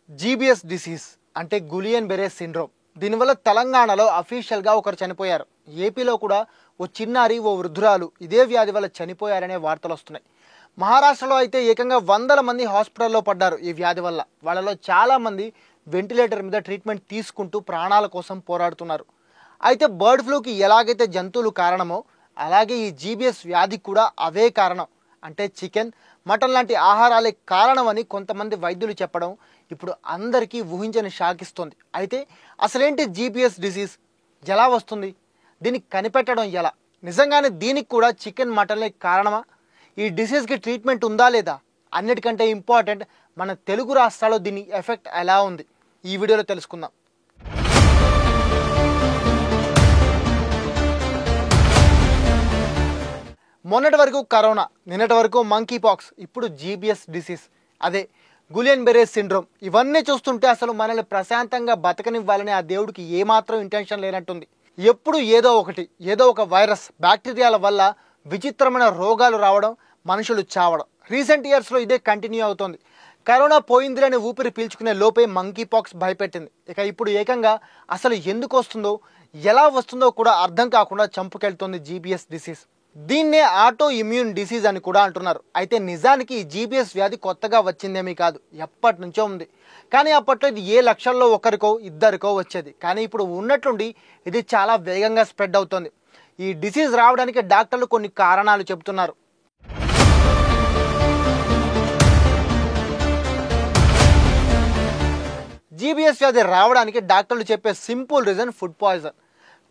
GBs disease అంటే Guillain బెరే syndrome. దీనివల్ల తెలంగాణలో అఫీషియల్గా ఒకరు చనిపోయారు. ఏపీలో కూడా ఓ చిన్నారి, ఓ వృద్ధురాలు ఇదే వ్యాధి వల్ల చనిపోయారనే వార్తలు వస్తున్నాయి. మహారాష్ట్రలో అయితే ఏకంగా వందల మంది హాస్పిటల్లో పడ్డారు ఈ వ్యాధి వల్ల. వాళ్ళలో చాలామంది వెంటిలేటర్ మీద ట్రీట్మెంట్ తీసుకుంటూ ప్రాణాల కోసం పోరాడుతున్నారు. అయితే బర్డ్ ఫ్లూకి ఎలాగైతే జంతువులు కారణమో అలాగే ఈ జీబీఎస్ వ్యాధికి కూడా అవే కారణం. అంటే చికెన్, మటన్ లాంటి ఆహారాలే కారణమని కొంతమంది వైద్యులు చెప్పడం ఇప్పుడు అందరికీ ఊహించని షాక్ ఇస్తుంది. అయితే అసలేంటి జీబీఎస్ డిసీజ్, ఎలా వస్తుంది, దీనికి కనిపెట్టడం ఎలా, నిజంగానే దీనికి కూడా చికెన్, మటన్లే కారణమా, ఈ డిసీజ్కి ట్రీట్మెంట్ ఉందా లేదా, అన్నిటికంటే ఇంపార్టెంట్ మన తెలుగు రాష్ట్రాల్లో దీని ఎఫెక్ట్ ఎలా ఉంది, ఈ వీడియోలో తెలుసుకుందాం. మొన్నటి వరకు కరోనా, నిన్నటి వరకు మంకీ పాక్స్, ఇప్పుడు జీబీఎస్ డిసీజ్, అదే గులియన్ బెరే సిండ్రోమ్. ఇవన్నీ చూస్తుంటే అసలు మనల్ని ప్రశాంతంగా బతకనివ్వాలని ఆ దేవుడికి ఏమాత్రం ఇంటెన్షన్ లేనట్టుంది. ఎప్పుడు ఏదో ఒక వైరస్, బ్యాక్టీరియాల వల్ల విచిత్రమైన రోగాలు రావడం, మనుషులు చావడం. రీసెంట్ ఇయర్స్లో ఇదే కంటిన్యూ అవుతోంది. కరోనా పోయిందిలేని ఊపిరి పీల్చుకునే లోపే మంకీ పాక్స్ భయపెట్టింది. ఇక ఇప్పుడు ఏకంగా అసలు ఎందుకు వస్తుందో, ఎలా వస్తుందో కూడా అర్థం కాకుండా చంపుకెళ్తోంది జీబీఎస్ డిసీజ్. దీన్నే ఆటో ఇమ్యూన్ డిసీజ్ అని కూడా అంటున్నారు. అయితే నిజానికి ఈ జీబీఎస్ వ్యాధి కొత్తగా వచ్చిందేమీ కాదు, ఎప్పటి నుంచో ఉంది. కానీ అప్పట్లో ఇది ఏ లక్షల్లో ఒకరికో ఇద్దరికో వచ్చేది. కానీ ఇప్పుడు ఉన్నట్లుండి ఇది చాలా వేగంగా స్ప్రెడ్ అవుతోంది. ఈ డిసీజ్ రావడానికి డాక్టర్లు కొన్ని కారణాలు చెబుతున్నారు. జీబీఎస్ వ్యాధి రావడానికి డాక్టర్లు చెప్పే సింపుల్ రీజన్ ఫుడ్ పాయిజన్.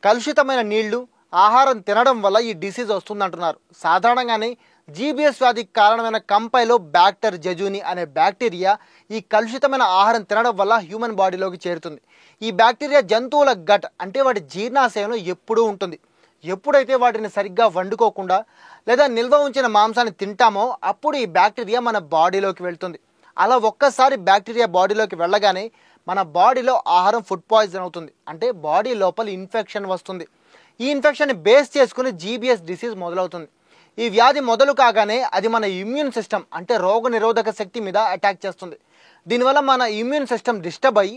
కలుషితమైన నీళ్లు, ఆహారం తినడం వల్ల ఈ డిసీజ్ వస్తుందంటున్నారు. సాధారణంగానే జీబీఎస్ వ్యాధికి కారణమైన కంపైలో బ్యాక్టర్ జెజూని అనే బ్యాక్టీరియా ఈ కలుషితమైన ఆహారం తినడం వల్ల హ్యూమన్ బాడీలోకి చేరుతుంది. ఈ బ్యాక్టీరియా జంతువుల గట్ అంటే వాటి జీర్ణాశయంలో ఎప్పుడూ ఉంటుంది. ఎప్పుడైతే వాటిని సరిగ్గా వండుకోకుండా లేదా నిల్వ ఉంచిన మాంసాన్ని తింటామో అప్పుడు ఈ బ్యాక్టీరియా మన బాడీలోకి వెళ్తుంది. అలా ఒక్కసారి బ్యాక్టీరియా బాడీలోకి వెళ్ళగానే మన బాడీలో ఆహారం ఫుడ్ పాయిజన్ అవుతుంది. అంటే బాడీ లోపల ఇన్ఫెక్షన్ వస్తుంది. ఈ ఇన్ఫెక్షన్ని బేస్ చేసుకుని జీబీఎస్ డిసీజ్ మొదలవుతుంది. ఈ వ్యాధి మొదలు కాగానే అది మన ఇమ్యూన్ సిస్టమ్ అంటే రోగ నిరోధక శక్తి మీద అటాక్ చేస్తుంది. దీనివల్ల మన ఇమ్యూన్ సిస్టమ్ డిస్టర్బ్ అయ్యి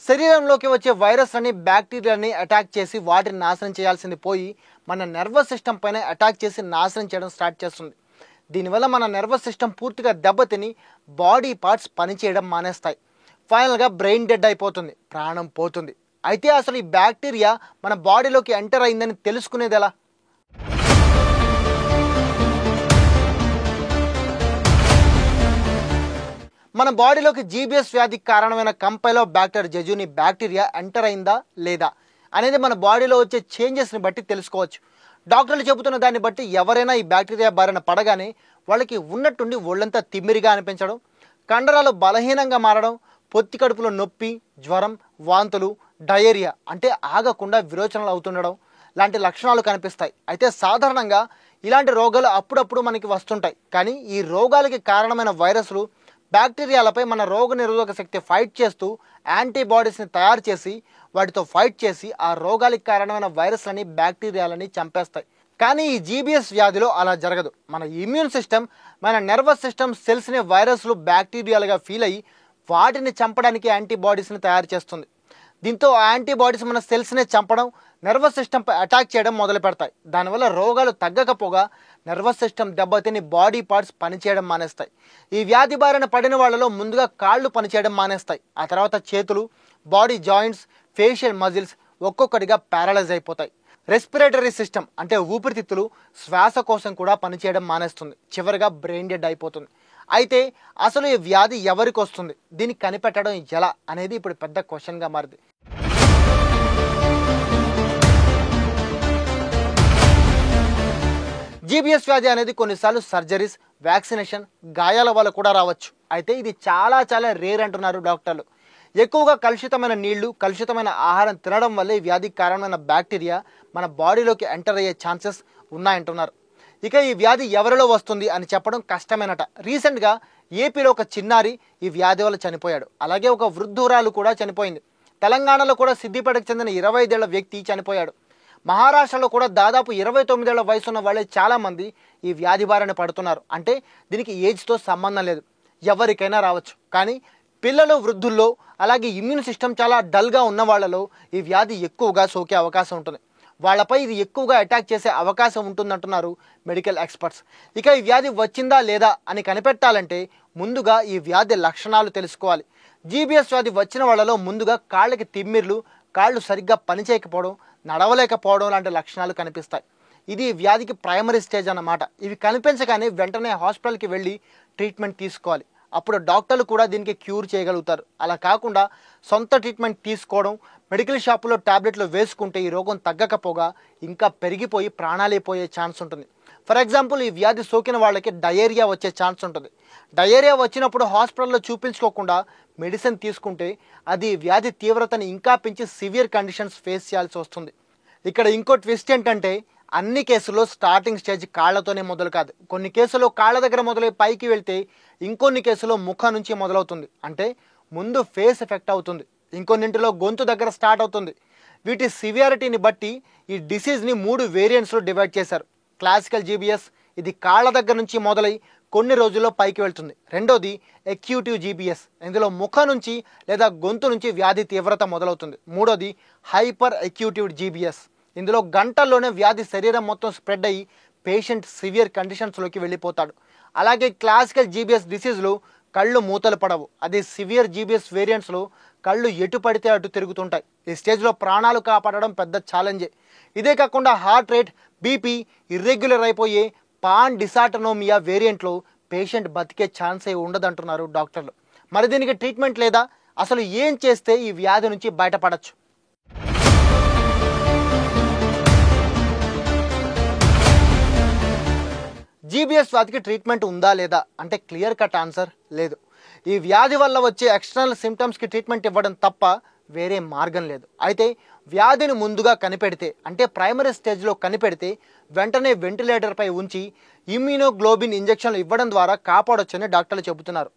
శరీరంలోకి వచ్చే వైరస్లని, బ్యాక్టీరియాని అటాక్ చేసి వాటిని నాశనం చేయాల్సింది పోయి మన నర్వస్ సిస్టమ్ పైన అటాక్ చేసి నాశనం చేయడం స్టార్ట్ చేస్తుంది. దీనివల్ల మన నర్వస్ సిస్టమ్ పూర్తిగా దెబ్బతిని బాడీ పార్ట్స్ పనిచేయడం మానేస్తాయి. ఫైనల్గా బ్రెయిన్ డెడ్ అయిపోతుంది, ప్రాణం పోతుంది. అయితే అసలు ఈ బ్యాక్టీరియా మన బాడీలోకి ఎంటర్ అయిందని తెలుసుకునేది ఎలా? మన బాడీలోకి జీబీఎస్ వ్యాధికి కారణమైన కంపైలో బ్యాక్టర్ జెజూని బ్యాక్టీరియా ఎంటర్ అయిందా లేదా అనేది మన బాడీలో వచ్చే చేంజెస్ని బట్టి తెలుసుకోవచ్చు. డాక్టర్లు చెబుతున్న దాన్ని బట్టి ఎవరైనా ఈ బ్యాక్టీరియా బారిన పడగానే వాళ్ళకి ఉన్నట్టుండి ఒళ్ళంతా తిమ్మిరిగా అనిపించడం, కండరాలు బలహీనంగా మారడం, పొత్తి కడుపులో నొప్పి, జ్వరం, వాంతులు, డయేరియా అంటే ఆగకుండా విరోచనలు అవుతుండడం లాంటి లక్షణాలు కనిపిస్తాయి. అయితే సాధారణంగా ఇలాంటి రోగాలు అప్పుడప్పుడు మనకి వస్తుంటాయి. కానీ ఈ రోగాలకి కారణమైన వైరస్లు, బ్యాక్టీరియాలపై మన రోగ నిరోధక శక్తి ఫైట్ చేస్తూ యాంటీబాడీస్ని తయారు చేసి వాటితో ఫైట్ చేసి ఆ రోగాలకు కారణమైన వైరస్లని, బ్యాక్టీరియాలని చంపేస్తాయి. కానీ ఈ జీబీఎస్ వ్యాధిలో అలా జరగదు. మన ఇమ్యూన్ సిస్టమ్, మన నర్వస్ సిస్టమ్ సెల్స్ని వైరస్లు, బ్యాక్టీరియాలుగా ఫీల్ అయ్యి వాటిని చంపడానికి యాంటీబాడీస్ని తయారు చేస్తుంది. దీంతో ఆ యాంటీబాడీస్ మన సెల్స్నే చంపడం, నర్వస్ సిస్టంపై అటాక్ చేయడం మొదలు పెడతాయి. దానివల్ల రోగాలు తగ్గకపోగా నర్వస్ సిస్టమ్ దెబ్బతిని బాడీ పార్ట్స్ పనిచేయడం మానేస్తాయి. ఈ వ్యాధి బారిన పడిన వాళ్ళలో ముందుగా కాళ్ళు పనిచేయడం మానేస్తాయి. ఆ తర్వాత చేతులు, బాడీ జాయింట్స్, ఫేషియల్ మజిల్స్ ఒక్కొక్కటిగా ప్యారలైజ్ అయిపోతాయి. రెస్పిరేటరీ సిస్టమ్ అంటే ఊపిరితిత్తులు, శ్వాసకోశం కూడా పనిచేయడం మానేస్తుంది. చివరిగా బ్రెయిన్ డెడ్ అయిపోతుంది. అయితే అసలు ఈ వ్యాధి ఎవరికి వస్తుంది, దీన్ని కనిపెట్టడం ఎలా అనేది ఇప్పుడు పెద్ద క్వశ్చన్గా మారింది. జీబీఎస్ వ్యాధి అనేది కొన్నిసార్లు సర్జరీస్, వ్యాక్సినేషన్, గాయాల వల్ల కూడా రావచ్చు. అయితే ఇది చాలా రేర్ అంటున్నారు డాక్టర్లు. ఎక్కువగా కలుషితమైన నీళ్లు, కలుషితమైన ఆహారం తినడం వల్ల ఈ వ్యాధికి కారణమైన బ్యాక్టీరియా మన బాడీలోకి ఎంటర్ అయ్యే ఛాన్సెస్ ఉన్నాయంటున్నారు. ఇక ఈ వ్యాధి ఎవరిలో వస్తుంది అని చెప్పడం కష్టమేనట. రీసెంట్గా ఏపీలో ఒక చిన్నారి ఈ వ్యాధి వల్ల చనిపోయాడు. అలాగే ఒక వృద్ధురాలు కూడా చనిపోయింది. తెలంగాణలో కూడా సిద్దిపేటకు చెందిన 25 ఏళ్ల వ్యక్తి చనిపోయాడు. మహారాష్ట్రలో కూడా దాదాపు 29 ఏళ్ల వయసున్న వాళ్ళే చాలామంది ఈ వ్యాధి బారిన పడుతున్నారు. అంటే దీనికి ఏజ్తో సంబంధం లేదు, ఎవరికైనా రావచ్చు. కానీ పిల్లలు, వృద్ధుల్లో, అలాగే ఇమ్యూన్ సిస్టమ్ చాలా డల్గా ఉన్న వాళ్ళలో ఈ వ్యాధి ఎక్కువగా సోకే అవకాశం ఉంటుంది. వాళ్ళపై ఇది ఎక్కువగా అటాక్ చేసే అవకాశం ఉంటుందంటున్నారు మెడికల్ ఎక్స్పర్ట్స్. ఇక ఈ వ్యాధి వచ్చిందా లేదా అని కనిపెట్టాలంటే ముందుగా ఈ వ్యాధి లక్షణాలు తెలుసుకోవాలి. జీబీఎస్ వ్యాధి వచ్చిన వాళ్ళలో ముందుగా కాళ్ళకి తిమ్మిర్లు, కాళ్ళు సరిగ్గా పనిచేయకపోవడం, నడవలేకపోవడం లాంటి లక్షణాలు కనిపిస్తాయి. ఇది వ్యాధికి ప్రైమరీ స్టేజ్ అన్నమాట. ఇవి కనిపించగానే వెంటనే హాస్పిటల్కి వెళ్ళి ట్రీట్మెంట్ తీసుకోవాలి. అప్పుడు డాక్టర్లు కూడా దీనికి క్యూర్ చేయగలుగుతారు. అలా కాకుండా సొంత ట్రీట్మెంట్ తీసుకోవడం, మెడికల్ షాపులో టాబ్లెట్లు వేసుకుంటే ఈ రోగం తగ్గకపోగా ఇంకా పెరిగిపోయి ప్రాణాలైపోయే ఛాన్స్ ఉంటుంది. ఫర్ ఎగ్జాంపుల్, ఈ వ్యాధి సోకిన వాళ్ళకి డయేరియా వచ్చే ఛాన్స్ ఉంటుంది. డయేరియా వచ్చినప్పుడు హాస్పిటల్లో చూపించుకోకుండా మెడిసిన్ తీసుకుంటే అది వ్యాధి తీవ్రతని ఇంకా పెంచి సివియర్ కండిషన్స్ ఫేస్ చేయాల్సి వస్తుంది. ఇక్కడ ఇంకో ట్విస్ట్ ఏంటంటే అన్ని కేసుల్లో స్టార్టింగ్ స్టేజ్ కాళ్లతోనే మొదలు కాదు. కొన్ని కేసుల్లో కాళ్ళ దగ్గర మొదలై పైకి వెళ్తే ఇంకొన్ని కేసుల్లో ముఖం నుంచి మొదలవుతుంది. అంటే ముందు ఫేస్ ఎఫెక్ట్ అవుతుంది, ఇంకొన్నింటిలో గొంతు దగ్గర స్టార్ట్ అవుతుంది. వీటి సివియారిటీని బట్టి ఈ డిసీజ్ని 3 వేరియంట్స్లో డివైడ్ చేశారు. క్లాసికల్ జీబీఎస్, ఇది కాళ్ళ దగ్గర నుంచి మొదలై కొన్ని రోజుల్లో పైకి వెళ్తుంది. రెండోది ఎక్యూటివ్ జీబీఎస్, ఇందులో ముఖం నుంచి లేదా గొంతు నుంచి వ్యాధి తీవ్రత మొదలవుతుంది. మూడోది హైపర్ ఎక్యూటివ్ జీబీఎస్, ఇందులో గంటల్లోనే వ్యాధి శరీరం మొత్తం స్ప్రెడ్ అయ్యి పేషెంట్ సివియర్ కండిషన్స్లోకి వెళ్ళిపోతాడు. అలాగే క్లాసికల్ జీబీఎస్ డిసీజ్లో కళ్ళు మూతలు పడవు. అది సివియర్ జీబీఎస్ వేరియంట్స్లో కళ్ళు ఎటు పడితే అటు తిరుగుతుంటాయి. ఈ స్టేజ్లో ప్రాణాలు కాపాడడం పెద్ద ఛాలెంజే. ఇదే కాకుండా హార్ట్ రేట్, బీపీ ఇర్రెగ్యులర్ అయిపోయే పాన్ డిసాటోనోమియా వేరియంట్లో పేషెంట్ బతికే ఛాన్సే ఉండదంటున్నారు డాక్టర్లు. మరి దీనికి ట్రీట్మెంట్ లేదా? అసలు ఏం చేస్తే ఈ వ్యాధి నుంచి బయటపడచ్చు? జీబీఎస్ వ్యాధికి ట్రీట్మెంట్ ఉందా లేదా అంటే క్లియర్ కట్ ఆన్సర్ లేదు. ఈ వ్యాధి వల్ల వచ్చే ఎక్స్టర్నల్ సిమ్టమ్స్కి ట్రీట్మెంట్ ఇవ్వడం తప్ప వేరే మార్గం లేదు. అయితే వ్యాధిని ముందుగా కనిపెడితే, అంటే ప్రైమరీ స్టేజ్లో కనిపెడితే వెంటనే వెంటిలేటర్పై ఉంచి ఇమ్యూనోగ్లోబిన్ ఇంజెక్షన్లు ఇవ్వడం ద్వారా కాపాడొచ్చని డాక్టర్లు చెబుతున్నారు.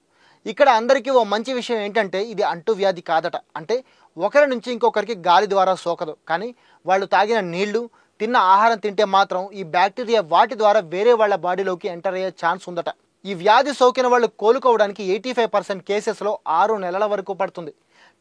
ఇక్కడ అందరికీ ఓ మంచి విషయం ఏంటంటే ఇది అంటువ్యాధి కాదట. అంటే ఒకరి నుంచి ఇంకొకరికి గాలి ద్వారా సోకదు, కానీ వాళ్ళు తాగిన నీళ్లు, తిన్న ఆహారం తింటే మాత్రం ఈ బ్యాక్టీరియా వాటి ద్వారా వేరే వాళ్ళ బాడీలోకి ఎంటర్ అయ్యే ఛాన్స్ ఉందట. ఈ వ్యాధి సోకిన వాళ్ళు కోలుకోవడానికి 85% కేసెస్లో 6 నెలల వరకు పడుతుంది.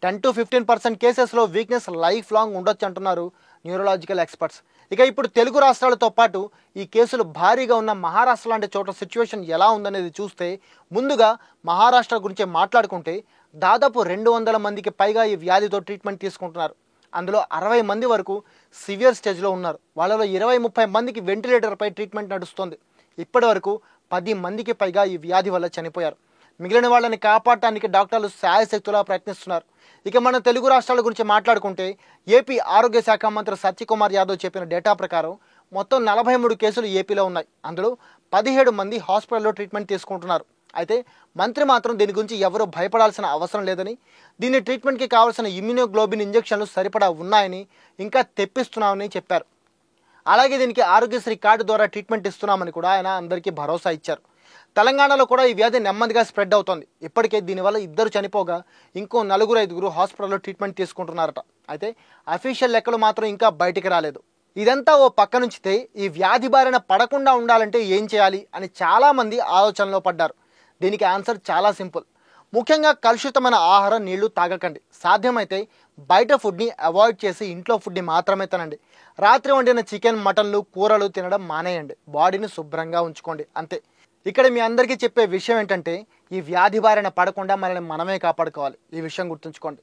10 to 15% కేసెస్లో వీక్నెస్ లైఫ్ లాంగ్ ఉండొచ్చు అంటున్నారు న్యూరలాజికల్ ఎక్స్పర్ట్స్. ఇక ఇప్పుడు తెలుగు రాష్ట్రాలతో పాటు ఈ కేసులు భారీగా ఉన్న మహారాష్ట్ర లాంటి చోట సిచ్యువేషన్ ఎలా ఉందనేది చూస్తే, ముందుగా మహారాష్ట్ర గురించి మాట్లాడుకుంటే దాదాపు 200 మందికి పైగా ఈ వ్యాధితో ట్రీట్మెంట్ తీసుకుంటున్నారు. అందులో 60 మంది వరకు సివియర్ స్టేజ్లో ఉన్నారు. వాళ్ళలో 20-30 మందికి వెంటిలేటర్పై ట్రీట్మెంట్ నడుస్తుంది. ఇప్పటి వరకు 10 మందికి పైగా ఈ వ్యాధి వల్ల చనిపోయారు. మిగిలిన వాళ్ళని కాపాడటానికి డాక్టర్లు శాయశక్తులా ప్రయత్నిస్తున్నారు. ఇక మన తెలుగు రాష్ట్రాల గురించి మాట్లాడుకుంటే ఏపీ ఆరోగ్య శాఖ మంత్రి సత్యకుమార్ యాదవ్ చెప్పిన డేటా ప్రకారం మొత్తం 43 కేసులు ఏపీలో ఉన్నాయి. అందులో 17 మంది హాస్పిటల్లో ట్రీట్మెంట్ తీసుకుంటున్నారు. అయితే మంత్రి మాత్రం దీని గురించి ఎవరూ భయపడాల్సిన అవసరం లేదని, దీని ట్రీట్మెంట్కి కావాల్సిన ఇమ్యూనోగ్లోబిన్ ఇంజెక్షన్లు సరిపడా ఉన్నాయని, ఇంకా తెప్పిస్తున్నామని చెప్పారు. అలాగే దీనికి ఆరోగ్యశ్రీ కార్డు ద్వారా ట్రీట్మెంట్ ఇస్తున్నామని కూడా ఆయన అందరికీ భరోసా ఇచ్చారు. తెలంగాణలో కూడా ఈ వ్యాధి నెమ్మదిగా స్ప్రెడ్ అవుతోంది. ఇప్పటికే దీనివల్ల 2 చనిపోగా ఇంకో 4-5 హాస్పిటల్లో ట్రీట్మెంట్ తీసుకుంటున్నారట. అయితే అఫీషియల్ లెక్కలు మాత్రం ఇంకా బయటికి రాలేదు. ఇదంతా ఓ పక్క నుంచితే ఈ వ్యాధి బారిన పడకుండా ఉండాలంటే ఏం చేయాలి అని చాలామంది ఆలోచనలో పడ్డారు. దీనికి ఆన్సర్ చాలా సింపుల్. ముఖ్యంగా కలుషితమైన ఆహారం, నీళ్లు తాగకండి. సాధ్యమైతే బయట ఫుడ్ని అవాయిడ్ చేసి ఇంట్లో ఫుడ్ని మాత్రమే తినండి. రాత్రి వండిన చికెన్, మటన్లు, కూరలు తినడం మానేయండి. బాడీని శుభ్రంగా ఉంచుకోండి, అంతే. ఇక్కడ మీ అందరికీ చెప్పే విషయం ఏంటంటే ఈ వ్యాధి బారిన పడకుండా మనల్ని మనమే కాపాడుకోవాలి. ఈ విషయం గుర్తుంచుకోండి.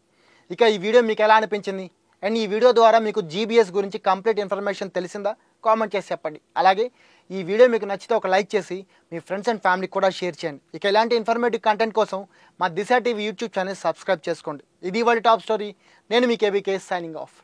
ఇక ఈ వీడియో మీకు ఎలా అనిపించింది? అండ్ ఈ వీడియో ద్వారా మీకు జీబీఎస్ గురించి కంప్లీట్ ఇన్ఫర్మేషన్ తెలిసిందా? కామెంట్ చేసి చెప్పండి. అలాగే ఈ వీడియో మీకు నచ్చితే ఒక లైక్ చేసి మీ ఫ్రెండ్స్ అండ్ ఫ్యామిలీకి కూడా షేర్ చేయండి. ఇక ఇలాంటి ఇన్ఫర్మేటివ్ కంటెంట్ కోసం మా దిశ టీవీ యూట్యూబ్ ఛానల్ సబ్స్క్రైబ్ చేసుకోండి. ఇది వాళ్ళ టాప్ స్టోరీ. నేను మీ కేబీకే సైనింగ్ ఆఫ్.